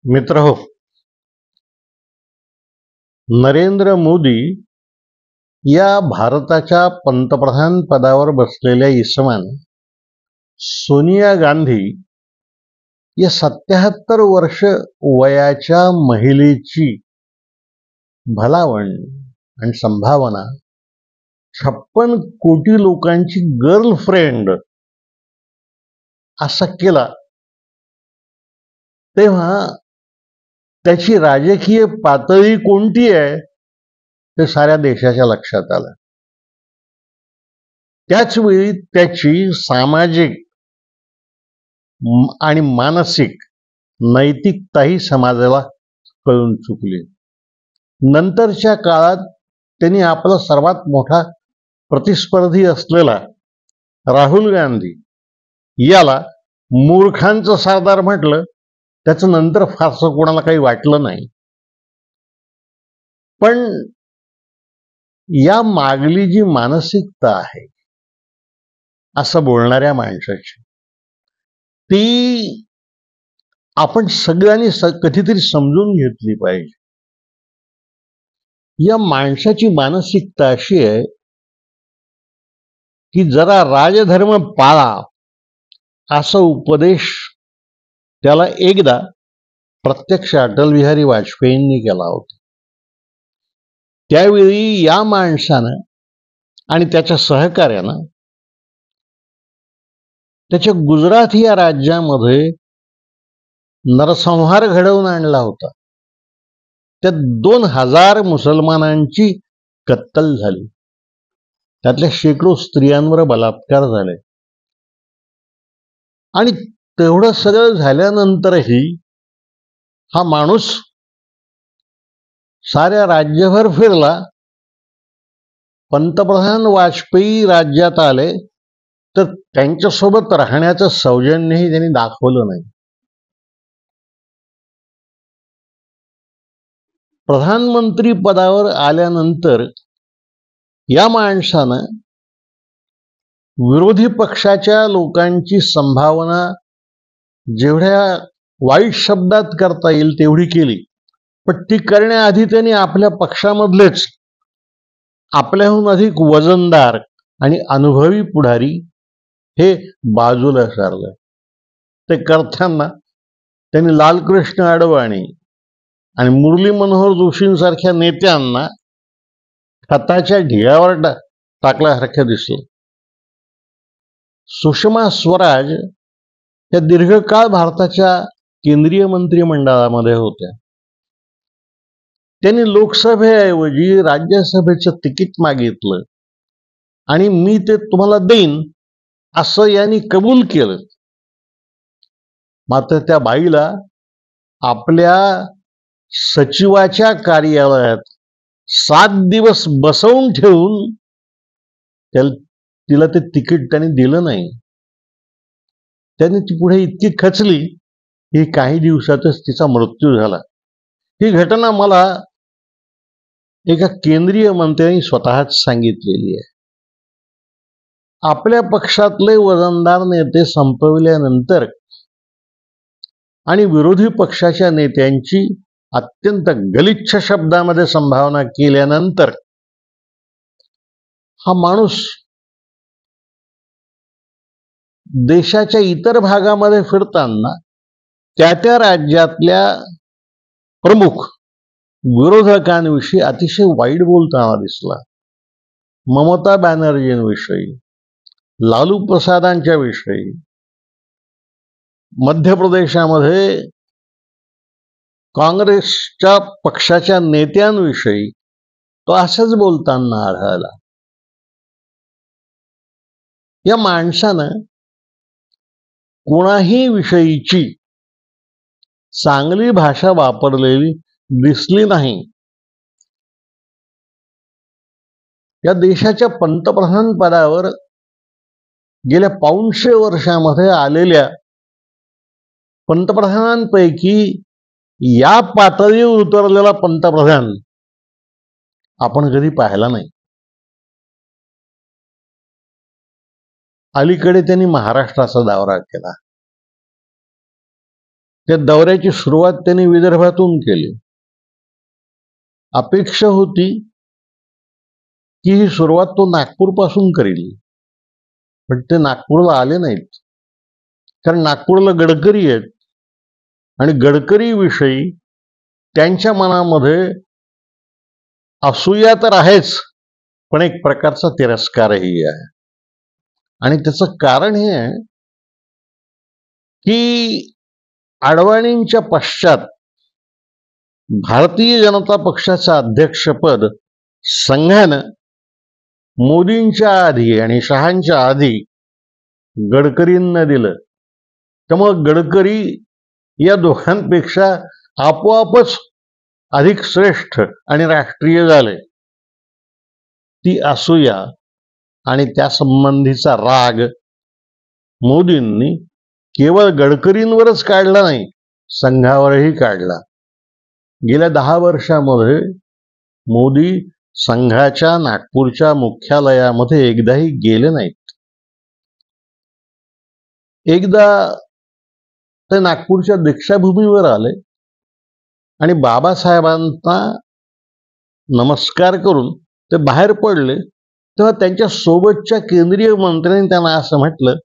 मित्रहो, नरेंद्र मोदी या भारताच्या पंतप्रधान पदावर बसलेल्या इसमाने सोनिया गांधी या 77 वर्ष वयाच्या महिलेची भलावण आणि संभावना 56 कोटी लोकांची गर्लफ्रेंड असा केला तेव्हा त्याची राजकीय पातळी कोणती आहे ते साऱ्या देशाच्या लक्षात आलं. त्याचवेळी त्याची सामाजिक आणि मानसिक नैतिकताही समाजाला कळून चुकली. नंतरच्या काळात त्यांनी आपला सर्वात मोठा प्रतिस्पर्धी असलेला राहुल गांधी याला मूर्खांचं सरदार म्हटलं. त्याचं नंतर फारसं कोणाला काही वाटलं नाही. पण या मागली जी मानसिकता आहे असं बोलणाऱ्या माणसाची, ती आपण सगळ्यांनी कधीतरी समजून घेतली पाहिजे. या माणसाची मानसिकता अशी आहे की जरा राजधर्म पाळा असा उपदेश त्याला एकदा प्रत्यक्ष अटल बिहारी वाजपेयींनी केला होता. त्यावेळी या माणसानं आणि त्याच्या सहकार्यानं त्याच्या गुजरात या राज्यामध्ये नरसंहार घडवून आणला होता. त्यात 2000 मुसलमानांची कत्तल झाली. त्यातल्या शेकडो स्त्रियांवर बलात्कार झाले. आणि तेवढं सगळं झाल्यानंतरही हा माणूस साऱ्या राज्यभर फिरला. पंतप्रधान वाजपेयी राज्यात आले तर त्यांच्यासोबत राहण्याचं सौजन्यही त्यांनी दाखवलं नाही. प्रधानमंत्री पदावर आल्यानंतर या माणसानं विरोधी पक्षाच्या लोकांची संभावना जेवढ्या वाईट शब्दात करता येईल तेवढी केली. पण ती करण्याआधी त्यांनी आपल्या पक्षामधलेच आपल्याहून अधिक वजनदार आणि अनुभवी पुढारी हे बाजूला सारलं. ते करताना त्यांनी लालकृष्ण अडवाणी आणि मुरली मनोहर जोशींसारख्या नेत्यांना खताच्या ढिगावर टाकल्यासारखं दिसलं. सुषमा स्वराज या दीर्घकाळ भारताच्या केंद्रीय मंत्रिमंडळामध्ये होत्या. त्यांनी लोकसभेऐवजी राज्यसभेचं तिकीट मागितलं आणि मी ते तुम्हाला देईन असं यांनी कबूल केलं. मात्र त्या बाईला आपल्या सचिवाच्या कार्यालयात 7 दिवस बसवून ठेवून तिला ते तिकीट त्यांनी दिलं नाही. त्याने ती पुढे इतकी खचली की काही दिवसातच तिचा मृत्यू झाला. ही घटना मला एका केंद्रीय मंत्र्यांनी स्वतःच सांगितलेली आहे. आपल्या पक्षातले वजनदार नेते संपविल्यानंतर आणि विरोधी पक्षाच्या नेत्यांची अत्यंत गलिच्छ शब्दामध्ये संभावना केल्यानंतर हा माणूस देशाच्या इतर भागामध्ये फिरताना त्या राज्यातल्या प्रमुख विरोधकांविषयी अतिशय वाईट बोलताना दिसला. ममता बॅनर्जींविषयी, लालू प्रसादांच्या विषयी, मध्य प्रदेशामध्ये काँग्रेसच्या पक्षाच्या नेत्यांविषयी तो असंच बोलताना आढळला. या माणसानं कोणाही विषयीची चांगली भाषा वापरलेली दिसली नाही. या देशाच्या पंतप्रधान पदावर गेल्या 500 वर्षामध्ये आलेल्या पंतप्रधानांपैकी या पातळीवर उतरलेला पंतप्रधान आपण कधी पाहिला नाही. अलीकडे त्यांनी महाराष्ट्राचा दौरा केला. त्या दौऱ्याची सुरुवात त्यांनी विदर्भातून केली. अपेक्षा होती की ही सुरुवात तो नागपूरपासून करेल, पण ते नागपूरला आले नाहीत. कारण नागपूरला गडकरी आहेत आणि गडकरी विषयी त्यांच्या मनामध्ये असूया तर आहेच, पण एक प्रकारचा तिरस्कारही आहे. आणि त्याचं कारण हे आहे की अडवाणींच्या पश्चात भारतीय जनता पक्षाचं अध्यक्षपद संघानं मोदींच्या आधी आणि शहांच्या आधी गडकरींना दिलं. त्यामुळे गडकरी या दोघांपेक्षा आपोआपच अधिक श्रेष्ठ आणि राष्ट्रीय झाले. ती असूया आणि त्या संबंधीचा राग मोदींनी केवळ गडकरींवरच काढला नाही, संघावरही काढला. गेल्या 10 वर्षामध्ये मोदी संघाच्या नागपूरच्या मुख्यालयामध्ये एकदाही गेले नाहीत. एकदा ते नागपूरच्या दीक्षाभूमीवर आले आणि बाबासाहेबांना नमस्कार करून ते बाहेर पडले, तेव्हा त्यांच्या सोबतच्या केंद्रीय मंत्र्यांनी त्यांना असं म्हटलं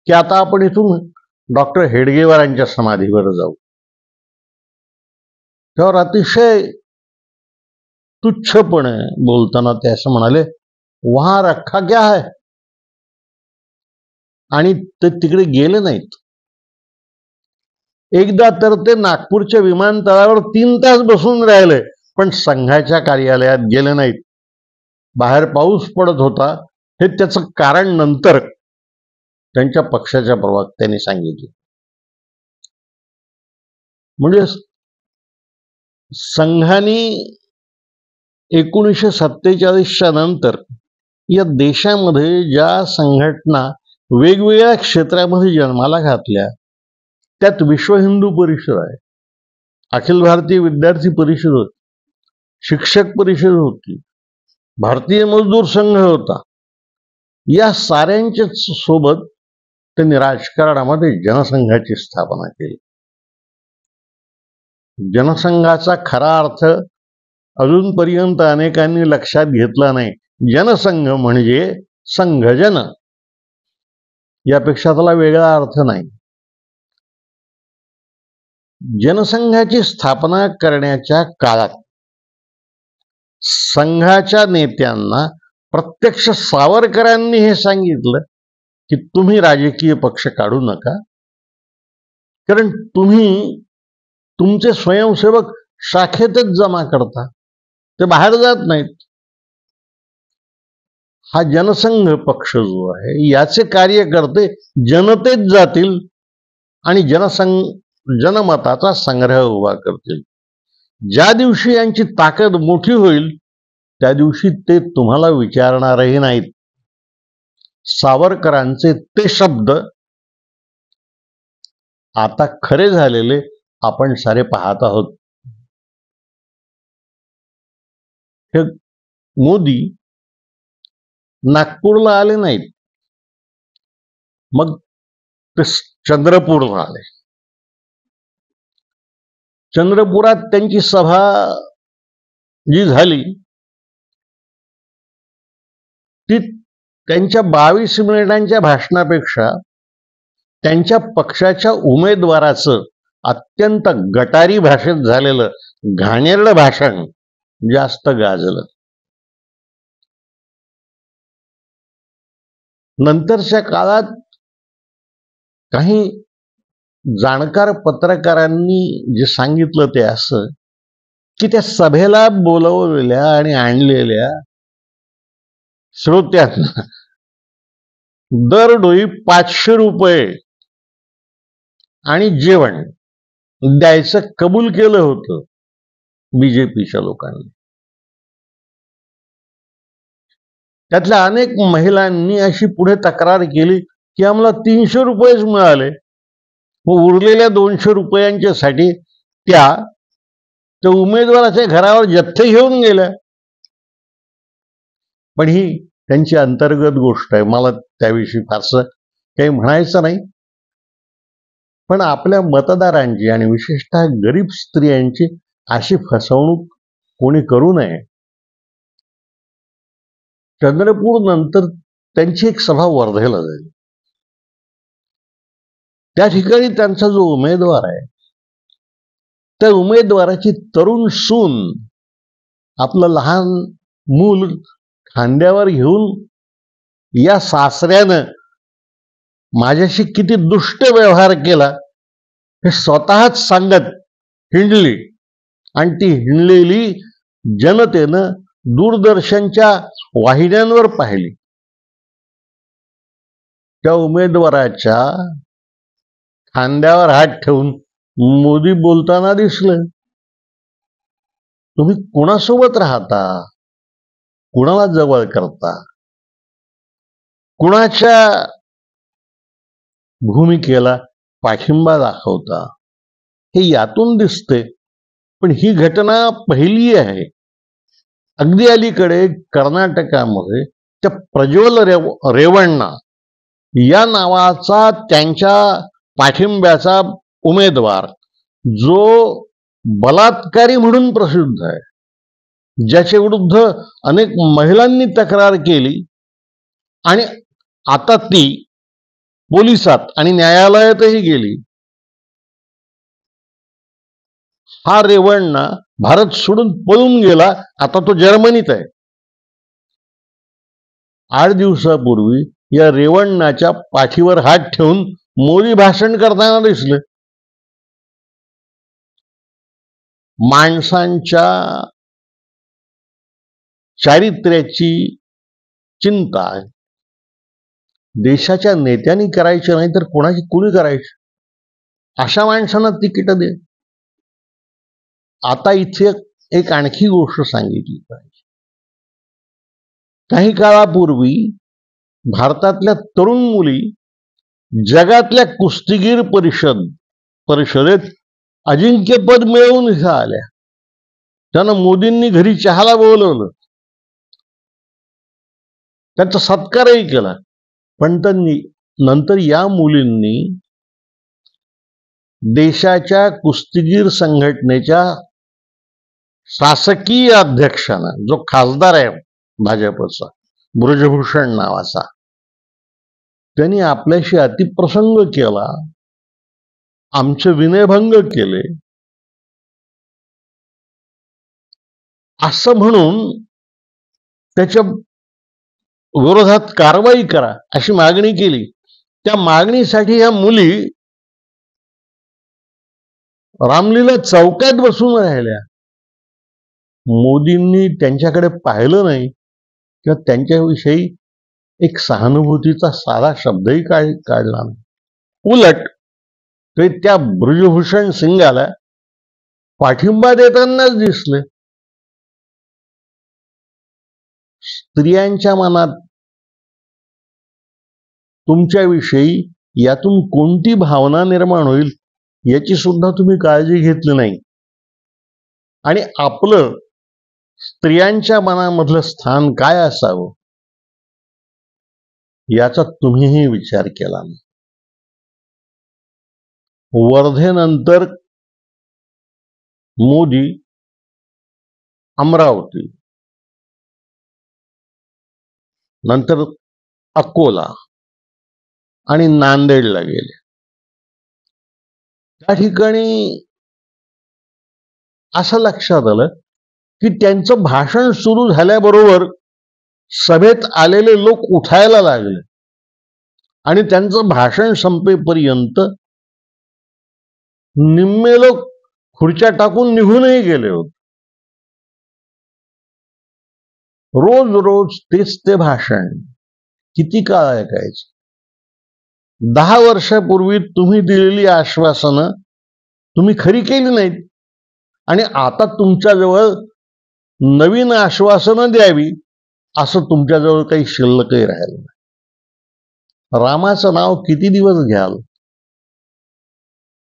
की आता आपण इथून डॉक्टर हेडगेवारांच्या समाधीवर जाऊ. त्यावर अतिशय तुच्छपणे बोलताना ते असं म्हणाले, वहां रखा क्या है, आणि ते तिकडे गेले नाहीत. एकदा तर ते नागपूरच्या विमानतळावर 3 तास बसून राहिले, पण संघाच्या कार्यालयात गेले नाहीत. बाहेर पाऊस पडत होता. हे त्याचं कारण नंतर त्यांच्या पक्षाच्या प्रवक्त्यांनी सांगितले. म्हणजे संघाने 1947च्या नंतर या देशामध्ये ज्या संघटना वेगवेगळ्या क्षेत्रामध्ये जन्माला घातल्या, त्यात विश्व हिंदू परिषद आहे, अखिल भारतीय विद्यार्थी परिषद होती, शिक्षक परिषद होती, भारतीय मजदूर संघ होता. या साऱ्यांच्या सोबत त्यांनी राजकारणामध्ये जनसंघाची स्थापना केली. जनसंघाचा खरा अर्थ अजूनपर्यंत अनेकांनी लक्षात घेतला नाही. जनसंघ म्हणजे संघजन, यापेक्षा त्याला वेगळा अर्थ नाही. जनसंघाची स्थापना करण्याच्या काळात संघाच्या नेत्यांना प्रत्यक्ष सावरकरांनी हे सांगितलं की तुम्ही राजकीय पक्ष काढू नका, कारण तुम्ही तुमचे स्वयंसेवक शाखेतच जमा करता, ते बाहेर जात नाहीत. हा जनसंघ पक्ष जो आहे, याचे कार्यकर्ते जनतेत जातील आणि जनमताचा संग्रह उभा करतील. ज्या दिवशी यांची ताकद मोठी होईल त्या दिवशी ते तुम्हाला विचारणारही नाहीत. सावरकरांचे ते शब्द आता खरे झालेले आपण सारे पाहत आहोत. हे मोदी नागपूरला आले नाहीत, मग ते चंद्रपूरला आले. चंद्रपुरात त्यांची सभा जी झाली ती त्यांच्या 22 मिनिटांच्या भाषणापेक्षा त्यांच्या पक्षाच्या उमेदवाराचं अत्यंत गटारी भाषेत झालेलं घाणेरडं भाषण जास्त गाजलं. नंतरच्या काळात काही जाणकार पत्रकारांनी जे सांगितलं ते असं की त्या सभेला बोलवलेल्या आणि आणलेल्या श्रोत्यांना दरडोई 500 रुपये आणि जेवण द्यायचं कबूल केलं होतं बीजेपीच्या लोकांनी. त्यातल्या अनेक महिलांनी अशी पुढे तक्रार केली की आम्हाला 300 रुपयेच मिळाले, मग उरलेल्या 200 रुपयांच्यासाठी त्या उमेदवाराच्या घरावर जथ्थे घेऊन गेल्या. पण ही त्यांची अंतर्गत गोष्ट आहे, मला त्याविषयी फारसं काही म्हणायचं नाही. पण आपल्या मतदारांची आणि विशेषतः गरीब स्त्रियांची अशी फसवणूक कोणी करू नये. चंद्रपूर नंतर त्यांची एक सभा वर्धेला झाली. त्या ठिकाणी त्यांचा जो उमेदवार आहे त्या उमेदवाराची तरुण सून आपलं लहान मूल खांद्यावर घेऊन या सासऱ्यानं माझ्याशी किती दुष्ट व्यवहार केला हे स्वतःच सांगत हिंडली. आणि ती हिंडलेली जनतेनं दूरदर्शनच्या वाहिन्यांवर पाहिली. त्या उमेदवाराच्या खांद्यावर हात ठेवून मोदी बोलताना दिसले. तुम्ही कुणासोबत राहता, कुणाला जवळ करता, कुणाच्या भूमिकेला पाठिंबा दाखवता, हे यातून दिसते. पण ही घटना पहिली आहे. अगदी अलीकडे कर्नाटकामध्ये त्या प्रज्वल रेवण्णा या नावाचा त्यांच्या पाठिंब्याचा उमेदवार, जो बलात्कारी म्हणून प्रसिद्ध आहे, ज्याच्या विरुद्ध अनेक महिलांनी तक्रार केली आणि आता ती पोलिसात आणि न्यायालयातही गेली. हा रेवण्णा भारत सोडून पळून गेला. आता तो जर्मनीत आहे. 8 दिवसापूर्वी या रेवण्णाच्या पाठीवर हात ठेवून मोदी भाषण करताना दिसले. माणसांच्या चारित्र्याची चिंता आहे. देशाच्या नेत्यांनी करायची नाही तर कुणी करायची? अशा माणसांना तिकीट दे. आता इथे एक आणखी गोष्ट सांगितली पाहिजे. काही काळापूर्वी भारतातल्या तरुण मुली जगातल्या कुस्तीगीर परिषदेत अजिंक्यपद मिळवून इथं आल्या. त्यांना मोदींनी घरी चहाला बोलवलं, त्यांचा सत्कारही केला. पण नंतर या मुलींनी देशाच्या कुस्तीगीर संघटनेच्या शासकीय अध्यक्षांना, जो खासदार आहे भाजपचा ब्रजभूषण नावाचा, त्यांनी आपल्याशी अतिप्रसंग केला, आमचे विनयभंग केले असं म्हणून त्याच्या विरोधात कारवाई करा अशी मागणी केली. त्या मागणीसाठी या मुली रामलीला चौकात बसून राहिल्या. मोदींनी त्यांच्याकडे पाहिलं नाही किंवा त्यांच्याविषयी एक सहानुभूतीचा साधा शब्दही काढला नाही. उलट ते त्या ब्रजभूषण सिंगाला पाठिंबा देतानाच दिसले. स्त्रियांच्या मनात तुमच्याविषयी यातून कोणती भावना निर्माण होईल याची सुद्धा तुम्ही काळजी घेतली नाही. आणि आपलं स्त्रियांच्या मनामधलं स्थान काय असावं याचा तुम्हीही विचार केला नाही. वर्धेनंतर मोदी अमरावती, नंतर अकोला आणि नांदेडला गेले. त्या ठिकाणी असं लक्षात आलं की त्यांचं भाषण सुरू झाल्याबरोबर सभेत आलेले लोक उठायला लागले आणि त्यांचं भाषण संपेपर्यंत निम्मे लोक खुर्च्या टाकून निघूनही गेले होते. रोज रोज तेच ते भाषण किती काळ ऐकायचं? 10 वर्षापूर्वी तुम्ही दिलेली आश्वासनं तुम्ही खरी केली नाहीत आणि आता तुमच्याजवळ नवीन आश्वासनं द्यावी असं तुमच्याजवळ काही शिल्लकही राहिलं नाही. रामाचं नाव किती दिवस घ्याल?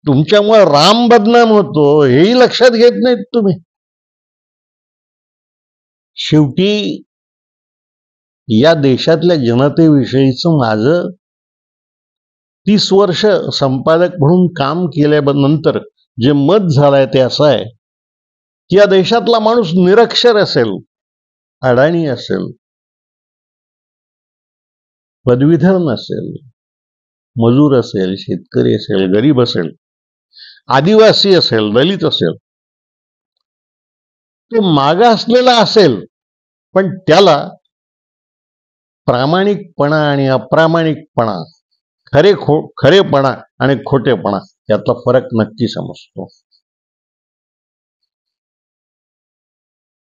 तुमच्यामुळे राम बदनाम होतो हेही लक्षात घेत नाहीत तुम्ही. शेवटी या देशातल्या जनतेविषयीचं माझं 30 वर्ष संपादक म्हणून काम केल्यानंतर जे मत झालंय ते असं आहे की या देशातला माणूस निरक्षर असेल, अडाणी असेल, पदवीधर नसेल, मजूर असेल, शेतकरी असेल, गरीब असेल, आदिवासी असेल, दलित असेल, तो मागासलेला असेल, पण त्याला प्रामाणिकपणा आणि अप्रामाणिकपणा, खरेपणा आणि खोटेपणा यातला फरक नक्की समजतो.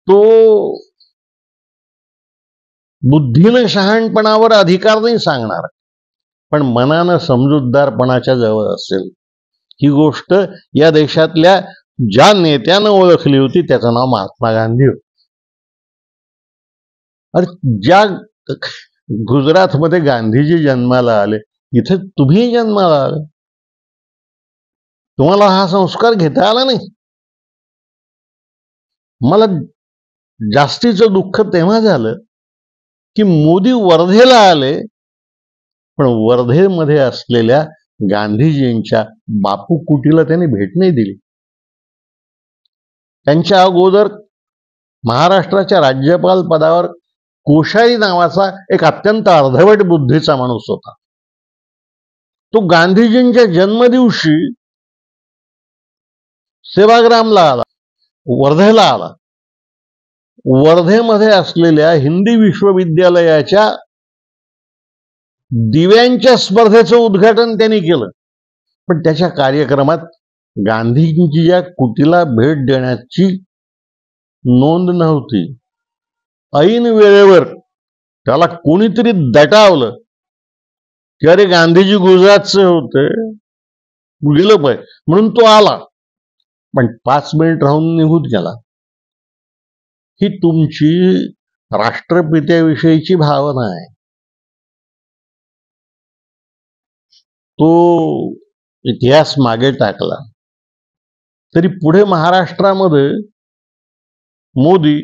तो बुद्धीनं शहाणपणावर अधिकार नाही सांगणार, पण मनानं समजूतदारपणाच्या जवळ असेल. ही गोष्ट या देशातल्या ज्या नेत्यानं ओळखली होती त्याचं नाव महात्मा गांधी होतं. अरे ज्या गुजरातमध्ये गांधीजी जन्माला आले, इथे तुम्ही जन्माला आले, तुम्हाला हा संस्कार घेता आला नाही. मला जास्तीचं दुःख तेव्हा झालं की मोदी वर्धेला आले, पण वर्धेमध्ये असलेल्या गांधीजींच्या बापू कुटीला त्यांनी भेट नाही दिली. त्यांच्या अगोदर महाराष्ट्राच्या राज्यपाल पदावर कोश्यारी नावाचा एक अत्यंत अर्धवट बुद्धीचा माणूस होता. तो गांधीजींच्या जन्मदिवशी सेवाग्रामला आला, वर्धेला आला. वर्धेमध्ये असलेल्या हिंदी विश्वविद्यालयाच्या दिव्यांच्या स्पर्धेचं उद्घाटन त्यांनी केलं, पण त्याच्या कार्यक्रमात गांधीजींच्या कुटीला भेट देण्याची नोंद नव्हती. ऐन वेळेवर त्याला कोणीतरी दटावलं की अरे गांधीजी गुजरातचे होते, गेलं पाहिजे म्हणून तो आला, पण 5 मिनिट राहून निघून गेला. ही तुमची राष्ट्रपित्याविषयीची भावना आहे. तो इतिहास मागे टाकला तरी पुढे महाराष्ट्रामध्ये मोदी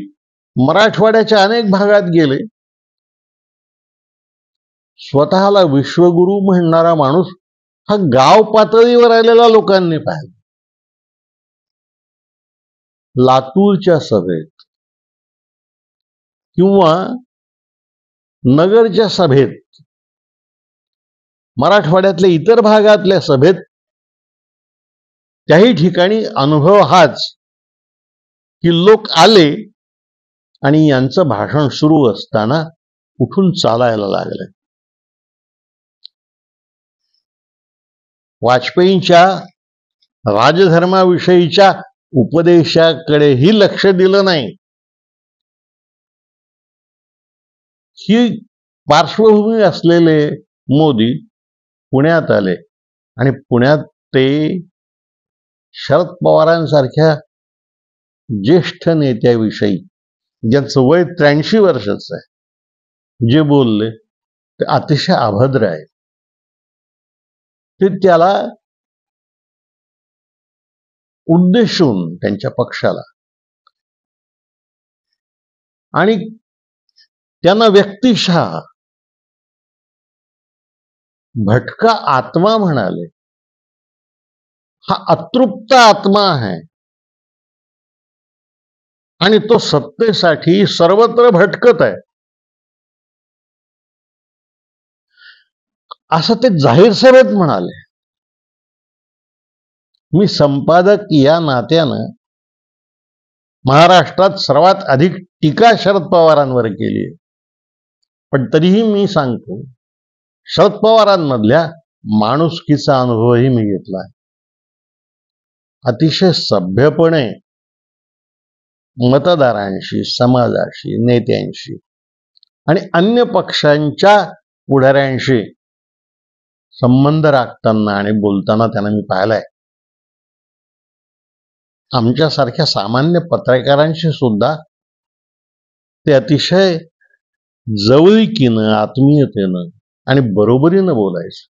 मराठवाड्याच्या अनेक भागात गेले. स्वतःला विश्वगुरु म्हणणारा माणूस हा गाव पातळीवर आलेला लोकांनी पाहिला. लातूरच्या सभेत किंवा नगरच्या सभेत, मराठवाड्यातल्या इतर भागातल्या सभेत, त्याही ठिकाणी अनुभव हाच की लोक आले आणि यांचं भाषण सुरू असताना उठून चालायला लागले. वाजपेयींच्या राजधर्माविषयीच्या उपदेशाकडेही लक्ष दिलं नाही. ही पार्श्वभूमी असलेले मोदी पुण्यात आले आणि पुण्यात ते शरद पवारांसारख्या ज्येष्ठ नेत्याविषयी, ज्यांचं वय 83 वर्षाचं आहे, जे बोलले ते अतिशय अभद्र आहे. ते त्याला उद्देशून त्यांच्या पक्षाला आणि त्यांना व्यक्तिशः भटका आत्मा म्हणाले. हा अतृप्त आत्मा आहे आणि तो सत्तेसाठी सर्वत्र भटकत आहे, असं ते जाहीर सभेत म्हणाले. मी संपादक या नात्यानं महाराष्ट्रात सर्वात अधिक टीका शरद पवारांवर केली आहे, पण तरीही मी सांगतो, शरद पवारांमधल्या माणुसकीचा अनुभवही मी घेतला आहे. अतिशय सभ्यपणे मतदारांशी, समाजाशी, नेत्यांशी आणि अन्य पक्षांच्या पुढाऱ्यांशी संबंध राखताना आणि बोलताना त्यांना मी पाहिलाय. आमच्यासारख्या सामान्य पत्रकारांशी सुद्धा ते अतिशय जवळीकीनं, आत्मीयतेनं आणि बरोबरीनं बोलायचं.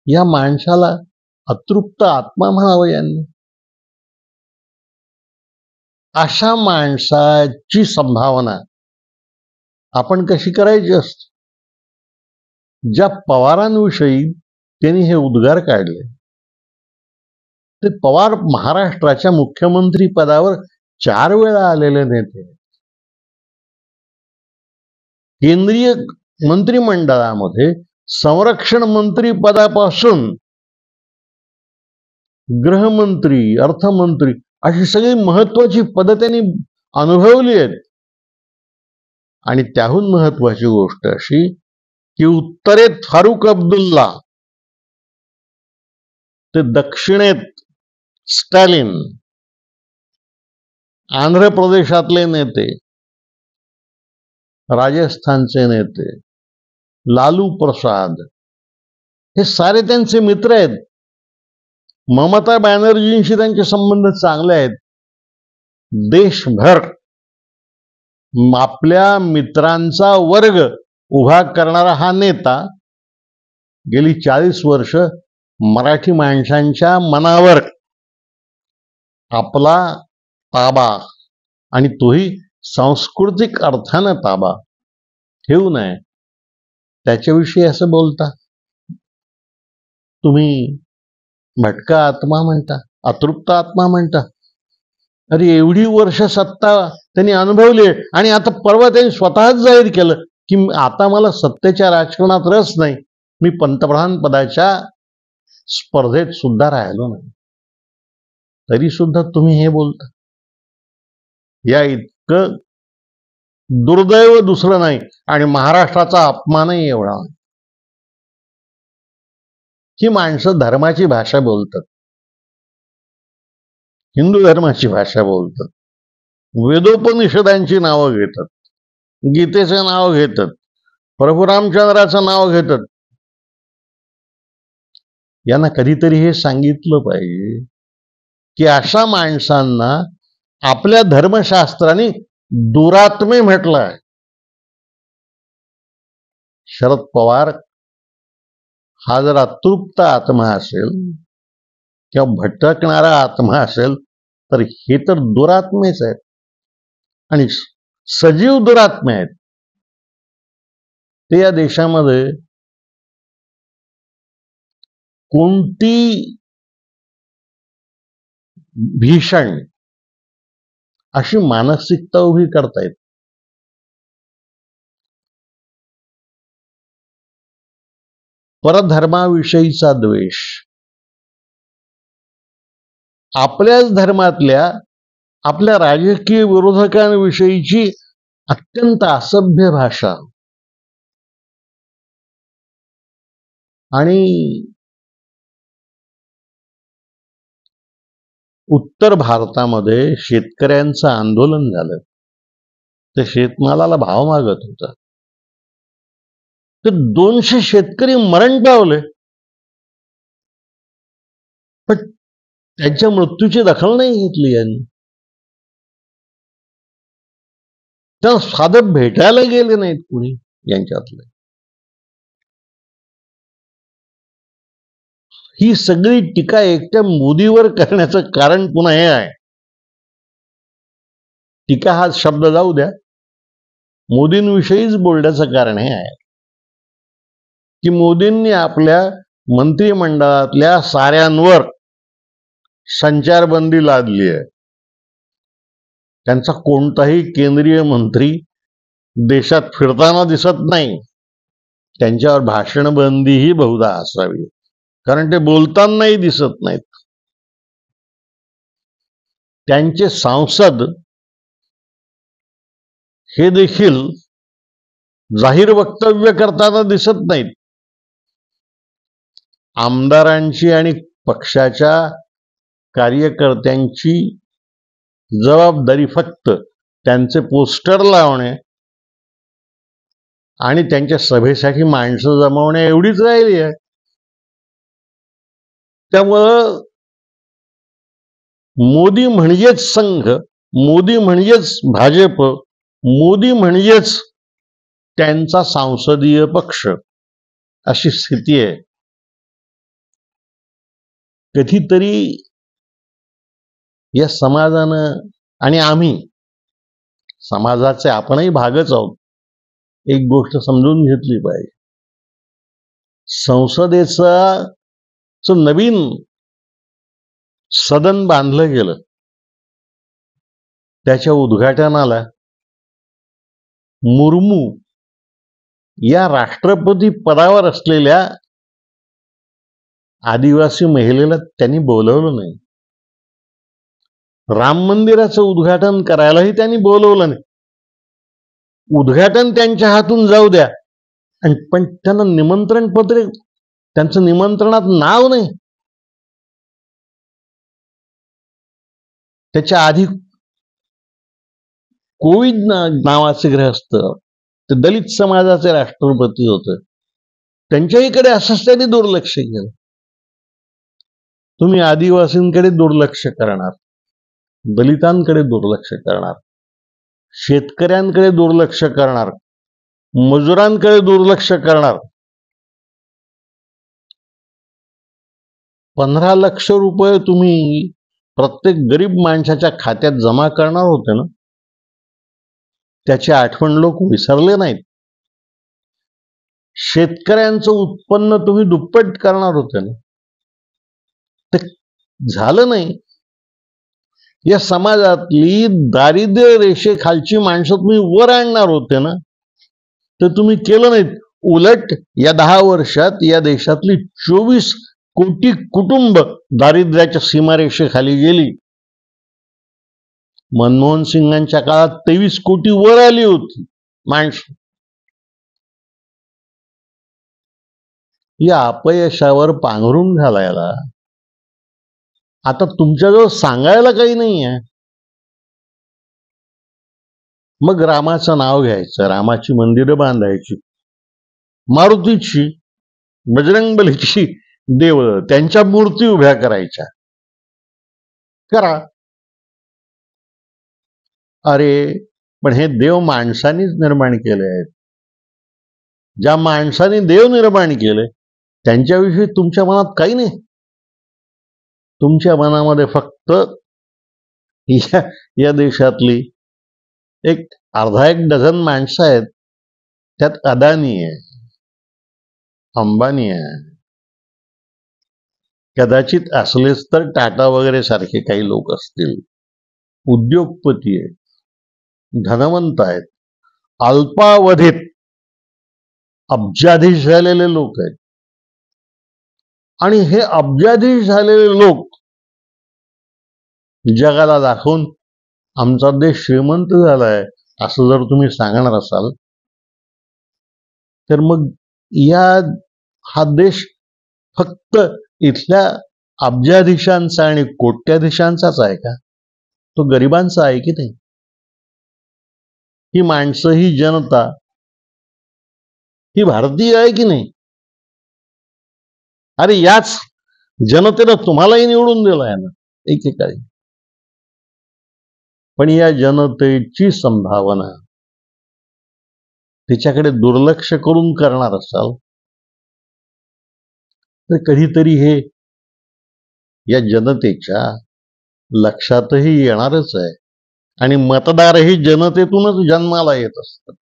या माणसाला अतृप्त आत्मा म्हणावं यांनी. अशा माणसाची संभावना आपण कशी करायची असते? ज्या पवारांविषयी त्यांनी हे उद्गार काढले, ते पवार महाराष्ट्राच्या मुख्यमंत्री पदावर 4 वेळा आलेले नेते, केंद्रीय मंत्रिमंडळामध्ये संरक्षण मंत्री पदापासून गृहमंत्री, अर्थमंत्री अशी सगळी महत्वाची पदं त्यांनी अनुभवली आहेत. आणि त्याहून महत्वाची गोष्ट अशी की उत्तरेत फारुख अब्दुल्ला, ते दक्षिणेत स्टॅलिन, आंध्र प्रदेशातले नेते, राजस्थानचे नेते, लालू प्रसाद, हे सारे त्यांचे मित्र आहेत. ममता बॅनर्जींशी त्यांचे संबंध चांगले आहेत. देशभर आपल्या मित्रांचा वर्ग उभा करणारा हा नेता गेली 40 वर्ष मराठी माणसांच्या मनावर आपला ताबा, आणि तोही सांस्कृतिक अर्थानं ताबा ठेवू नये, त्याच्याविषयी असं बोलता. तुम्ही भटका आत्मा म्हणता, अतृप्त आत्मा म्हणता. अरे एवढी वर्ष सत्ता त्यांनी अनुभवली, आणि आता परवा त्यांनी स्वतःच जाहीर केलं की आता मला सत्तेच्या राजकारणात रस नाही, मी पंतप्रधान पदाच्या स्पर्धेत सुद्धा राहिलो नाही. तरी सुद्धा तुम्ही हे बोलता. या इतकं दुर्दैव दुसरं नाही, आणि महाराष्ट्राचा अपमानही एवढा नाही. ही माणसं धर्माची भाषा बोलतात, हिंदू धर्माची भाषा बोलतात, वेदोपनिषदांची नावं घेतात, गीतेचं नाव घेतात, प्रभू रामचंद्राचं नाव घेतात. यांना कधीतरी हे सांगितलं पाहिजे की अशा माणसांना आपल्या धर्मशास्त्राने दुरात्मे म्हटलं आहे. शरद पवार हा जर अतृप्त आत्मा असेल किंवा भटकणारा आत्मा असेल, तर हे तर दुरात्मेच आहेत, आणि सजीव दुरात्मे आहेत. ते या देशामध्ये कोणती भीषण अशी मानसिकता उभी करतायत. परधर्माविषयीचा द्वेष, आपल्याच धर्मातल्या आपल्या राजकीय विरोधकांविषयीची अत्यंत असभ्य भाषा, आणि उत्तर भारतामध्ये शेतकऱ्यांचं आंदोलन झालं, तर शेतमालाला भाव मागत होता, तर 200 शेतकरी मरण पावले, पण त्यांच्या मृत्यूची दखल नाही घेतली यांनी. त्या साधं भेटायला गेले नाहीत कुणी यांच्यातले. ही सगळी टीका एकट्या मोदीवर करण्याचं कारण पुन्हा हे आहे. टीका हा शब्द जाऊ द्या, मोदींविषयीच बोलण्याचं कारण हे आहे की मोदींनी आपल्या मंत्रिमंडळातल्या साऱ्यांवर संचारबंदी लादली आहे. त्यांचा कोणताही केंद्रीय मंत्री देशात फिरताना दिसत नाही. त्यांच्यावर भाषणबंदीही बहुधा असावी, कारण ते बोलतानाही दिसत नाहीत. त्यांचे सांसद हे देखील जाहीर वक्तव्य करताना दिसत नाहीत. आमदारांची आणि पक्षाच्या कार्यकर्त्यांची जबाबदारी फक्त त्यांचे पोस्टर लावणे आणि त्यांच्या सभेसाठी माणसं जमवणे एवढीच राहिली आहे. त्यामुळं मोदी म्हणजेच संघ, मोदी म्हणजेच भाजप, मोदी म्हणजेच त्यांचा संसदीय पक्ष, अशी स्थिती आहे. कधीतरी या समाजानं, आणि आम्ही समाजाचे आपणही भागच आहोत, एक गोष्ट समजून घेतली पाहिजे. संसदेचं नवीन सदन बांधलं गेलं. त्याच्या उद्घाटनाला मुर्मू या राष्ट्रपती पदावर असलेल्या आदिवासी महिलेला त्यांनी बोलवलं नाही. राम मंदिराचं उद्घाटन करायलाही त्यांनी बोलवलं नाही. उद्घाटन त्यांच्या हातून जाऊ द्या, पण त्यांना निमंत्रण पत्र, त्यांचं निमंत्रणात नाव नाही. त्याच्या आधी कोविद नावाचे ग्रहस्थ, ते दलित समाजाचे राष्ट्रपती होते, त्यांच्याहीकडे असंच त्यांनी दुर्लक्ष केलं. तुम्ही आदिवासींकडे दुर्लक्ष करणार, दलितांकडे दुर्लक्ष करणार, शेतकऱ्यांकडे दुर्लक्ष करणार, मजुरांकडे दुर्लक्ष करणार. 15 लाख रुपये तुम्ही प्रत्येक गरीब माणसाच्या खात्यात जमा करणार होते ना, त्याची आठवण लोक विसरले नाहीत. शेतकऱ्यांचं उत्पन्न तुम्ही दुप्पट करणार होते ना, ते झालं नाही. या समाजातली दारिद्र्य रेषेखालची माणसं तुम्ही वर आणणार होते ना, तर तुम्ही केलं नाहीत. उलट या 10 वर्षात या देशातली 24 कोटी कुटुंब दारिद्र्याच्या सीमारेषेखाली गेली. मनमोहन सिंगांच्या काळात 23 कोटी वर आली होती माणसं. या अपयशावर पांघरून घालायला आता तुमच्याजवळ सांगायला काही नाही आहे. मग रामाचं नाव घ्यायचं, रामाची मंदिरं बांधायची, मारुतीची, बजरंगबलीची देवळं, त्यांच्या मूर्ती उभ्या करायच्या. करा. अरे पण हे देव माणसानीच निर्माण केले आहेत. ज्या माणसाने देव निर्माण केले त्यांच्याविषयी तुमच्या मनात काही नाही. तुमच्या मनामध्ये फक्त या देशातली एक अर्धा एक डझन माणसं आहेत, त्यात अदानी आहे, अंबानी आहे, कदाचित असलेच तर टाटा वगैरे सारखे काही लोक असतील. उद्योगपती आहेत, धनवंत आहेत, अल्पावधीत अब्जाधीश झालेले लोक आहेत. आणि हे अब्जाधीश झालेले लोक जगाला दाखवून आमचा देश श्रीमंत झालाय असं जर तुम्ही सांगणार असाल, तर मग हा देश फक्त इथल्या अब्जाधीशांचा आणि कोट्याधीशांचाच आहे का? तो गरिबांचा आहे की नाही? ही माणसं, ही जनता, ही भारतीय आहे की नाही? अरे याच जनतेनं तुम्हालाही निवडून दिलाय ना एकेकाळी. पण या जनतेची संभावना तिच्याकडे दुर्लक्ष करून करणार असाल तर कधीतरी हे या जनतेच्या लक्षातही येणारच आहे. आणि मतदारही जनतेतूनच जन्माला येत असतात.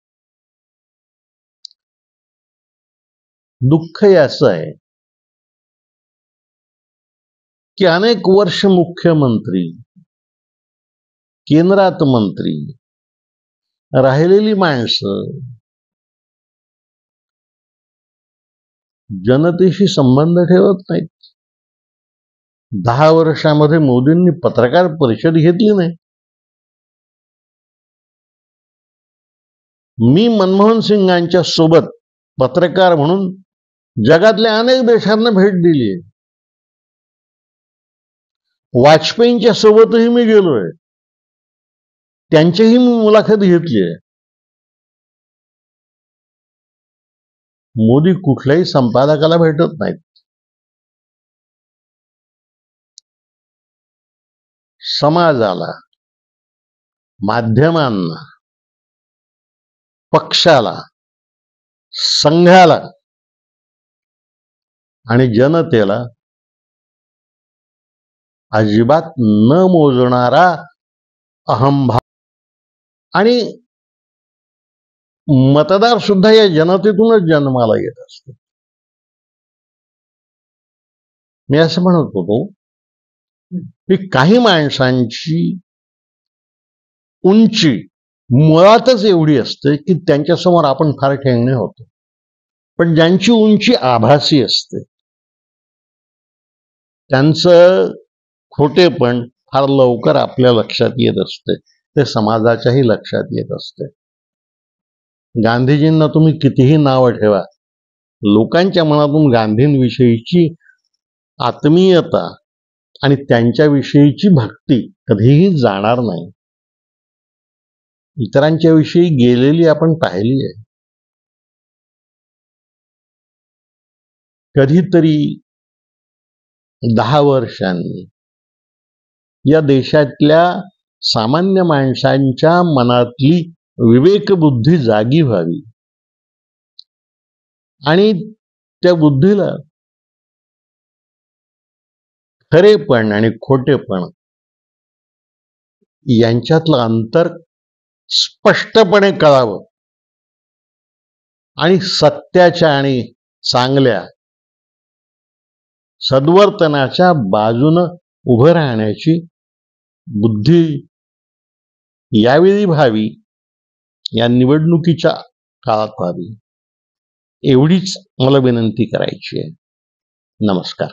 दुःख याचं आहे की अनेक वर्ष मुख्यमंत्री, केंद्रात मंत्री राहिलेली माणसं जनतेशी संबंध ठेवत नाहीत. 10 वर्षामध्ये मोदींनी पत्रकार परिषद घेतली नाही. मी मनमोहन सिंगांच्या सोबत पत्रकार म्हणून जगातल्या अनेक देशांना भेट दिली आहे. वाजपेयींच्या सोबतही मी गेलोय, त्यांचीही मी मुलाखत घेतली आहे. मोदी कुठल्याही संपादकाला भेटत नाहीत. समाजाला, माध्यमांना, पक्षाला, संघाला आणि जनतेला अजिबात न मोजणारा अहंभाव. आणि मतदार सुद्धा या जनतेतूनच जन्माला येत असतो. मी असं म्हणत होतो की काही माणसांची उंची मुळातच एवढी असते की त्यांच्यासमोर आपण फार ठेंगणे होतो, पण ज्यांची उंची आभासी असते त्यांचं खोटेपण फार लवकर आपल्या लक्षात येत असते, ते समाजाच्याही लक्षात येत असते. गांधीजींना तुम्ही कितीही नावं ठेवा, लोकांच्या मनातून गांधींविषयीची आत्मीयता आणि त्यांच्याविषयीची भक्ती कधीही जाणार नाही. इतरांच्या विषयी गेलेली आपण पाहिली आहे. कधीतरी 10 वर्षांनी या देशातल्या सामान्य माणसांच्या मनातली विवेकबुद्धी जागी व्हावी आणि त्या बुद्धीला खरेपण आणि खोटेपण यांच्यातलं अंतर स्पष्टपणे कळावं आणि सत्याच्या आणि चांगल्या सद्वर्तनाच्या बाजूनं उभं राहण्याची बुद्धी यावेळी व्हावी, या निवडणुकीच्या काळात व्हावी, एवढीच मला विनंती करायची आहे. नमस्कार.